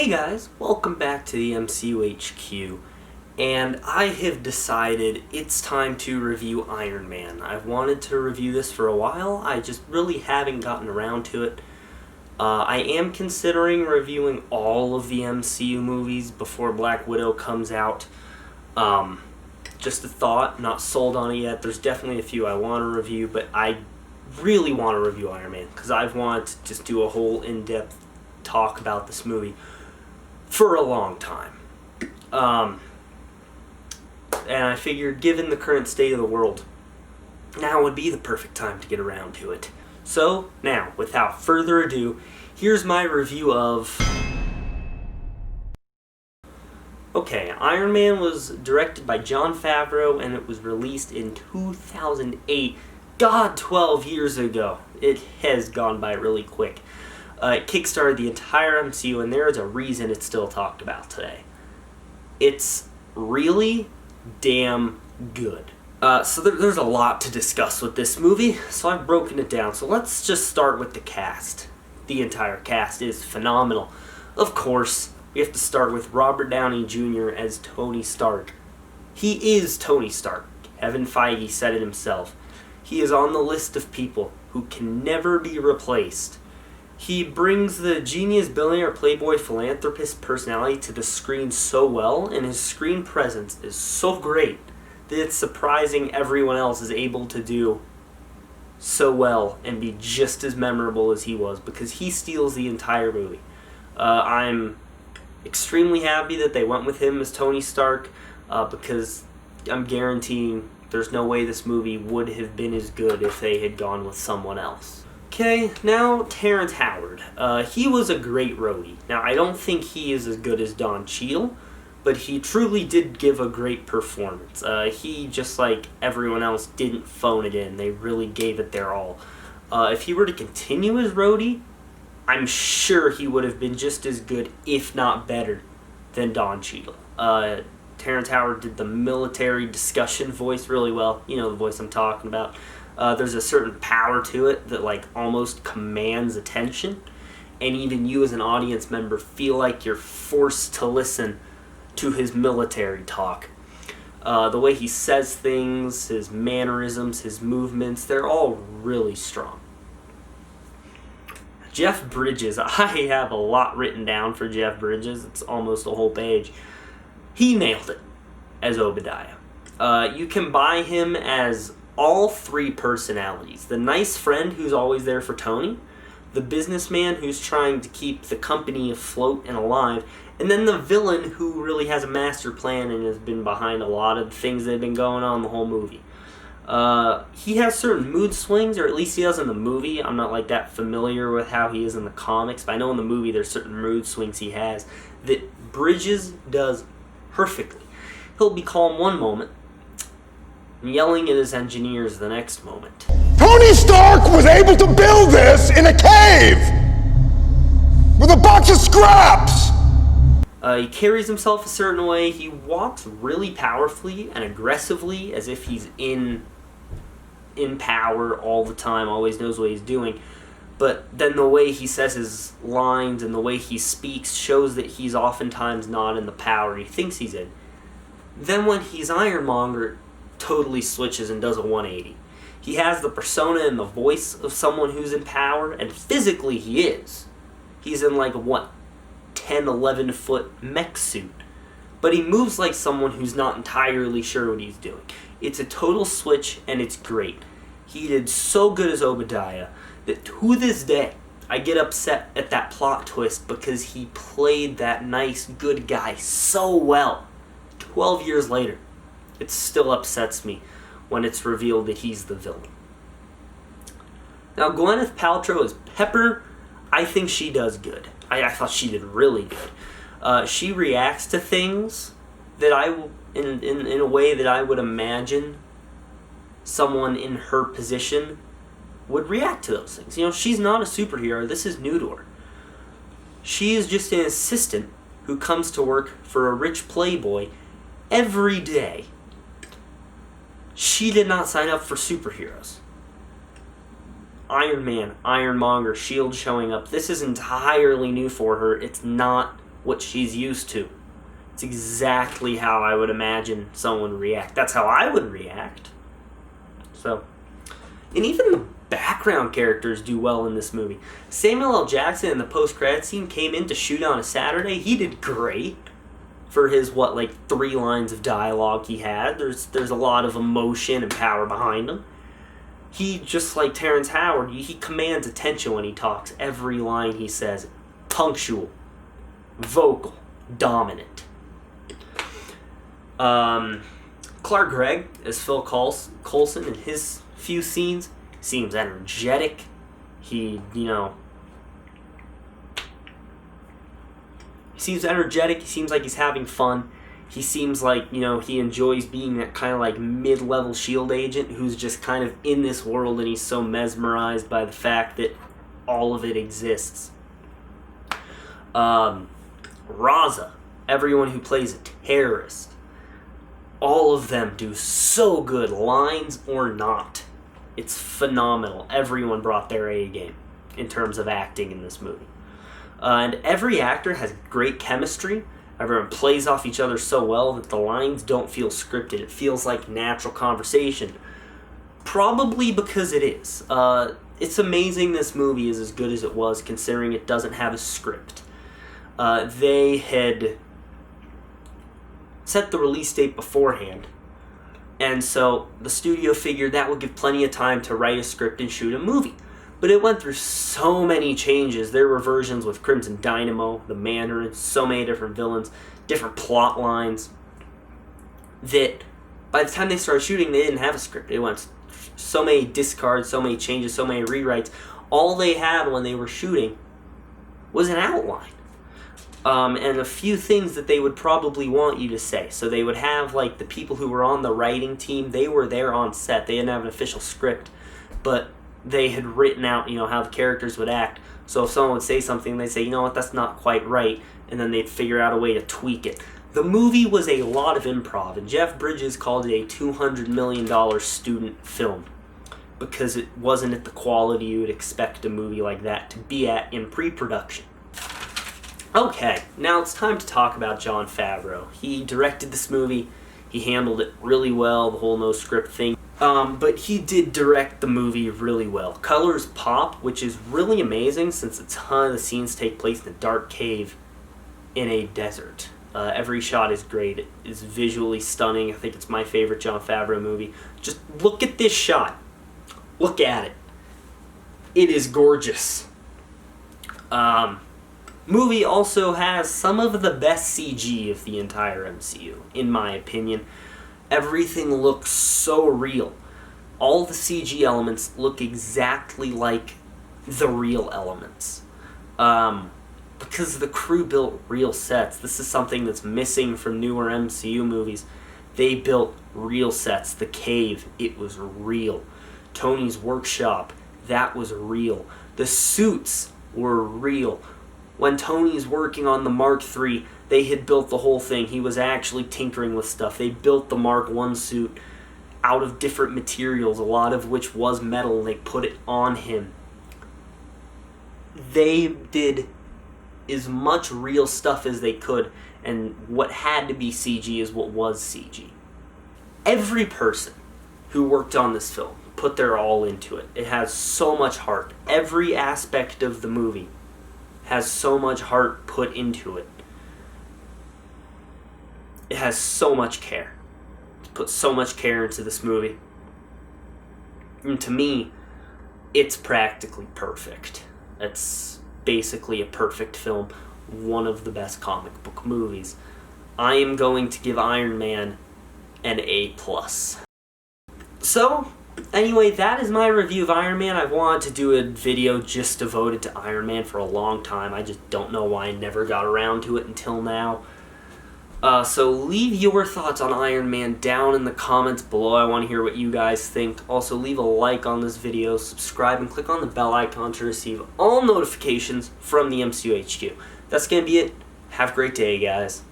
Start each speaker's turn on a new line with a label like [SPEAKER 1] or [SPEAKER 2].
[SPEAKER 1] Hey guys, welcome back to the MCU HQ, and I have decided it's time to review Iron Man. I've wanted to review this for a while, I just really haven't gotten around to it. I am considering reviewing all of the MCU movies before Black Widow comes out. Just a thought, not sold on it yet. There's definitely a few I want to review, but I really want to review Iron Man, because I've wanted to just do a whole in-depth talk about this movie for a long time. And I figured, given the current state of the world, now would be the perfect time to get around to it. So, now, without further ado, here's my review of... Okay, Iron Man was directed by Jon Favreau, and it was released in 2008. God, 12 years ago. It has gone by really quick. It kickstarted the entire MCU, and there is a reason it's still talked about today. It's really damn good. So there's a lot to discuss with this movie, so I've broken it down. So let's just start with the cast. The entire cast is phenomenal. Of course, we have to start with Robert Downey Jr. as Tony Stark. He is Tony Stark. Kevin Feige said it himself. He is on the list of people who can never be replaced. He brings the genius, billionaire, playboy, philanthropist personality to the screen so well, and his screen presence is so great that it's surprising everyone else is able to do so well and be just as memorable as he was, because he steals the entire movie. I'm extremely happy that they went with him as Tony Stark, because I'm guaranteeing there's no way this movie would have been as good if they had gone with someone else. Okay, now Terrence Howard. He was a great roadie. Now, I don't think he is as good as Don Cheadle, but he truly did give a great performance. He, just like everyone else, didn't phone it in. They really gave it their all. If he were to continue as roadie, I'm sure he would have been just as good, if not better, than Don Cheadle. Terrence Howard did the military discussion voice really well. You know the voice I'm talking about. There's a certain power to it that almost commands attention, and even you as an audience member feel like you're forced to listen to his military talk. The way he says things, his mannerisms, his movements, they're all really strong. Jeff Bridges, I have a lot written down for Jeff Bridges. It's almost a whole page. He nailed it as Obadiah. You can buy him as all three personalities. The nice friend who's always there for Tony, the businessman who's trying to keep the company afloat and alive, and then the villain who really has a master plan and has been behind a lot of things that have been going on the whole movie. He has certain mood swings, or at least he does in the movie. I'm not that familiar with how he is in the comics, but I know in the movie there's certain mood swings he has that Bridges does perfectly. He'll be calm one moment, yelling at his engineers the next moment.
[SPEAKER 2] Tony Stark was able to build this in a cave with a box of scraps.
[SPEAKER 1] He carries himself a certain way. He walks really powerfully and aggressively, as if he's in power all the time, always knows what he's doing. But then the way he says his lines and the way he speaks shows that he's oftentimes not in the power he thinks he's in. Then when he's Ironmonger, totally switches and does a 180. He has the persona and the voice of someone who's in power, and physically he is. He's in 10, 11 foot mech suit. But he moves like someone who's not entirely sure what he's doing. It's a total switch, and it's great. He did so good as Obadiah that to this day, I get upset at that plot twist because he played that nice, good guy so well. 12 years later, it still upsets me when it's revealed that he's the villain. Now, Gwyneth Paltrow as Pepper, I think she does good. I thought she did really good. She reacts to things that in a way that I would imagine someone in her position would react to those things. She's not a superhero. This is new to her. She is just an assistant who comes to work for a rich playboy every day. She did not sign up for superheroes. Iron Man, Ironmonger, S.H.I.E.L.D. showing up. This is entirely new for her. It's not what she's used to. It's exactly how I would imagine someone react. That's how I would react. So, and even the background characters do well in this movie. Samuel L. Jackson in the post-credit scene came in to shoot on a Saturday. He did great for his, 3 lines of dialogue he had. There's a lot of emotion and power behind him. He, just like Terrence Howard, he commands attention when he talks. Every line he says, punctual, vocal, dominant. Clark Gregg as Phil Coulson in his few scenes seems energetic. He seems energetic. He seems like he's having fun. He seems like, he enjoys being that kind of like mid-level SHIELD agent who's just kind of in this world, and he's so mesmerized by the fact that all of it exists. Raza, everyone who plays a terrorist, all of them do so good, lines or not. It's phenomenal. Everyone brought their A game in terms of acting in this movie. And every actor has great chemistry. Everyone plays off each other so well that the lines don't feel scripted. It feels like natural conversation. Probably because it is. It's amazing this movie is as good as it was, considering it doesn't have a script. They had set the release date beforehand, and so the studio figured that would give plenty of time to write a script and shoot a movie. But it went through so many changes. There were versions with Crimson Dynamo, the Mandarin, so many different villains, different plot lines, that by the time they started shooting, they didn't have a script. It went so many discards, so many changes, so many rewrites. All they had when they were shooting was an outline. And a few things that they would probably want you to say. So they would have, the people who were on the writing team, they were there on set. They didn't have an official script, but they had written out, how the characters would act. So if someone would say something, they'd say, that's not quite right, and then they'd figure out a way to tweak it. The movie was a lot of improv, and Jeff Bridges called it a $200 million student film, because it wasn't at the quality you would expect a movie like that to be at in pre-production. Okay, now it's time to talk about Jon Favreau. He directed this movie. He handled it really well, the whole no script thing. But he did direct the movie really well. Colors pop, which is really amazing since a ton of the scenes take place in a dark cave in a desert. Every shot is great. It is visually stunning. I think it's my favorite Jon Favreau movie. Just look at this shot. Look at it. It is gorgeous. Movie also has some of the best CG of the entire MCU, in my opinion. Everything looks so real. All the CG elements look exactly like the real elements. Because the crew built real sets. This is something that's missing from newer MCU movies. They built real sets. The cave, it was real. Tony's workshop, that was real. The suits were real. When Tony's working on the Mark III, they had built the whole thing. He was actually tinkering with stuff. They built the Mark I suit out of different materials, a lot of which was metal, and they put it on him. They did as much real stuff as they could, and what had to be CG is what was CG. Every person who worked on this film put their all into it. It has so much heart. Every aspect of the movie has so much heart put into it. It has so much care. Put so much care into this movie. And to me, it's practically perfect. It's basically a perfect film. One of the best comic book movies. I am going to give Iron Man an A+. So, anyway, that is my review of Iron Man. I've wanted to do a video just devoted to Iron Man for a long time. I just don't know why I never got around to it until now. So leave your thoughts on Iron Man down in the comments below. I want to hear what you guys think. Also, leave a like on this video, subscribe, and click on the bell icon to receive all notifications from the MCU HQ. That's going to be it. Have a great day, guys.